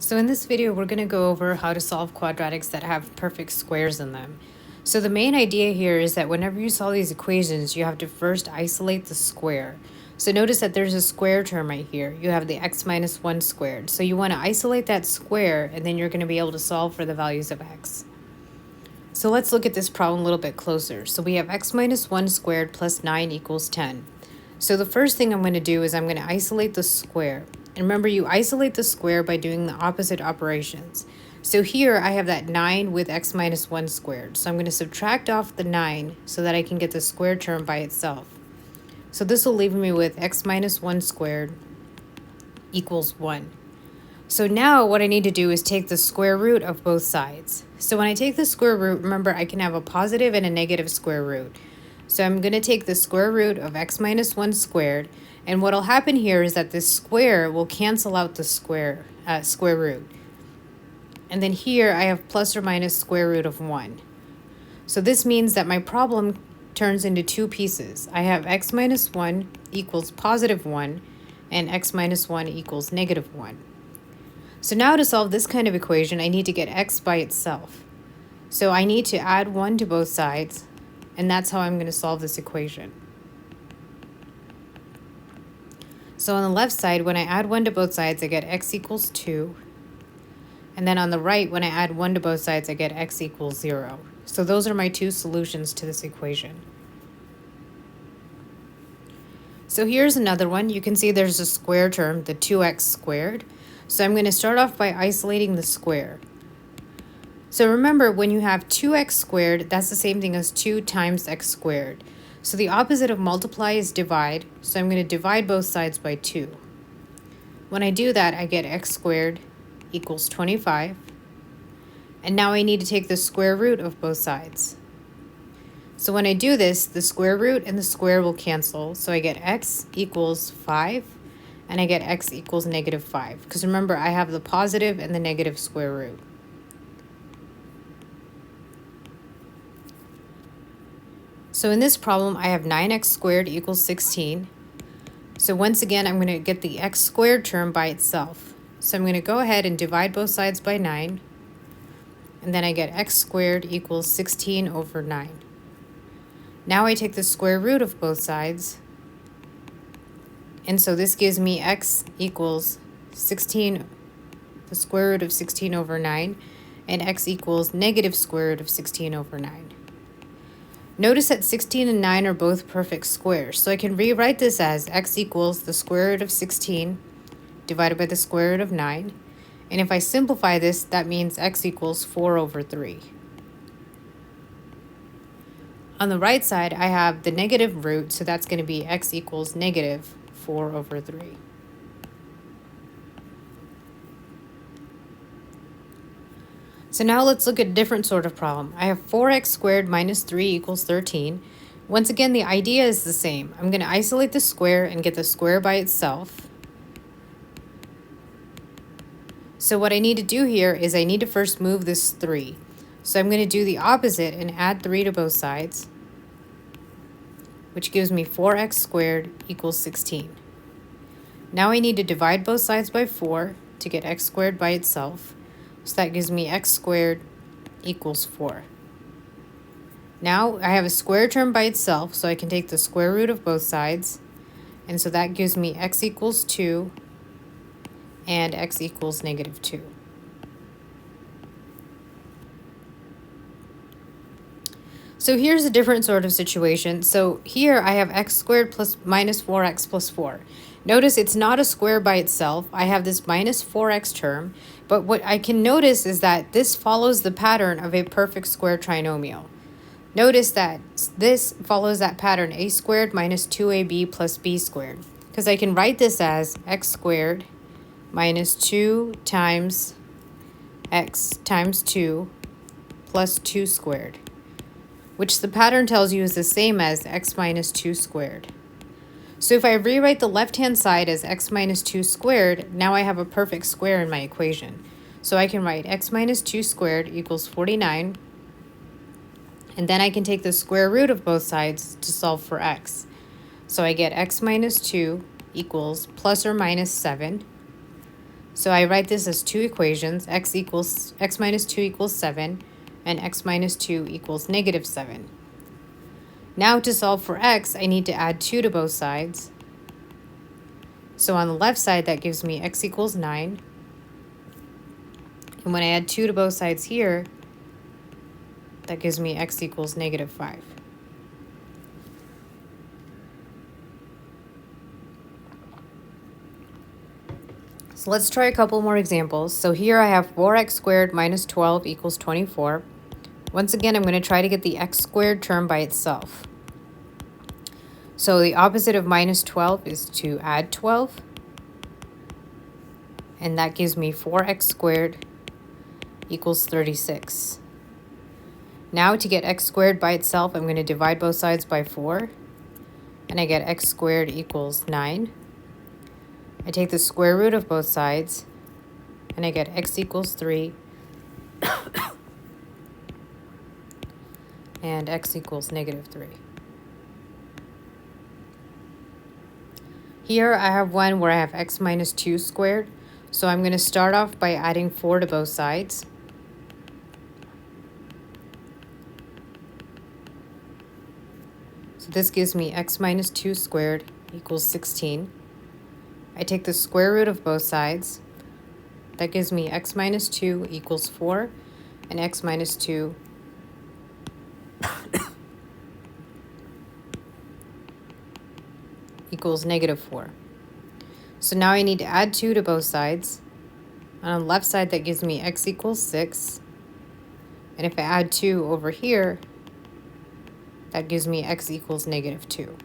So in this video, we're going to go over how to solve quadratics that have perfect squares in them. So the main idea here is that whenever you solve these equations, you have to first isolate the square. So notice that there's a square term right here. You have the x minus 1 squared. So you want to isolate that square, and then you're going to be able to solve for the values of x. So let's look at this problem a little bit closer. So we have x minus 1 squared plus 9 equals 10. So the first thing I'm going to do is I'm going to isolate the square. And remember, you isolate the square by doing the opposite operations. So here I have that 9 with x minus 1 squared. So I'm going to subtract off the 9 so that I can get the square term by itself. So this will leave me with x minus 1 squared equals 1. So now what I need to do is take the square root of both sides. So when I take the square root, remember I can have a positive and a negative square root. So I'm going to take the square root of x minus 1 squared, and what will happen here is that this square will cancel out the square root. And then here I have plus or minus square root of 1. So this means that my problem turns into two pieces. I have x minus 1 equals positive 1, and x minus 1 equals negative 1. So now to solve this kind of equation, I need to get x by itself. So I need to add 1 to both sides, and that's how I'm going to solve this equation. So on the left side, when I add 1 to both sides, I get x equals 2. And then on the right, when I add 1 to both sides, I get x equals 0. So those are my two solutions to this equation. So here's another one. You can see there's a square term, the 2x squared. So I'm going to start off by isolating the square. So remember, when you have 2x squared, that's the same thing as 2 times x squared. So the opposite of multiply is divide, so I'm going to divide both sides by 2. When I do that, I get x squared equals 25. And now I need to take the square root of both sides. So when I do this, the square root and the square will cancel, so I get x equals 5, and I get x equals negative 5. Because remember, I have the positive and the negative square root. So in this problem, I have 9x squared equals 16. So once again, I'm going to get the x squared term by itself. So I'm going to go ahead and divide both sides by 9. And then I get x squared equals 16 over 9. Now I take the square root of both sides. And so this gives me x equals 16, the square root of 16 over 9, and x equals negative square root of 16 over 9. Notice that 16 and 9 are both perfect squares, so I can rewrite this as x equals the square root of 16 divided by the square root of 9. And if I simplify this, that means x equals 4 over 3. On the right side, I have the negative root, so that's going to be x equals negative 4 over 3. So now let's look at a different sort of problem. I have 4x squared minus 3 equals 13. Once again, the idea is the same. I'm going to isolate the square and get the square by itself. So what I need to do here is I need to first move this 3. So I'm going to do the opposite and add 3 to both sides, which gives me 4x squared equals 16. Now I need to divide both sides by 4 to get x squared by itself. So that gives me x squared equals 4. Now I have a square term by itself, so I can take the square root of both sides. And so that gives me x equals 2 and x equals negative 2. So here's a different sort of situation. So here I have x squared plus minus 4x plus 4. Notice it's not a square by itself. I have this minus 4x term, but what I can notice is that this follows the pattern of a perfect square trinomial. Notice that this follows that pattern, a squared minus 2ab plus b squared, because I can write this as x squared minus 2 times x times 2 plus 2 squared, which the pattern tells you is the same as x minus 2 squared. So if I rewrite the left-hand side as x minus 2 squared, now I have a perfect square in my equation. So I can write x minus 2 squared equals 49, and then I can take the square root of both sides to solve for x. So I get x minus 2 equals plus or minus 7. So I write this as two equations, x minus 2 equals 7, and x minus 2 equals negative 7. Now to solve for x, I need to add 2 to both sides. So on the left side, that gives me x equals 9. And when I add 2 to both sides here, that gives me x equals negative 5. So let's try a couple more examples. So here I have 4x squared minus 12 equals 24. Once again, I'm going to try to get the x squared term by itself. So the opposite of minus 12 is to add 12. And that gives me 4x squared equals 36. Now to get x squared by itself, I'm going to divide both sides by 4. And I get x squared equals 9. I take the square root of both sides, and I get x equals 3. And x equals negative 3. Here I have one where I have x minus 2 squared. So I'm going to start off by adding 4 to both sides. So this gives me x minus 2 squared equals 16. I take the square root of both sides. That gives me x minus 2 equals 4, and x minus 2 equals negative 4. So now I need to add 2 to both sides. On the left side, that gives me x equals 6. And if I add 2 over here, that gives me x equals negative 2.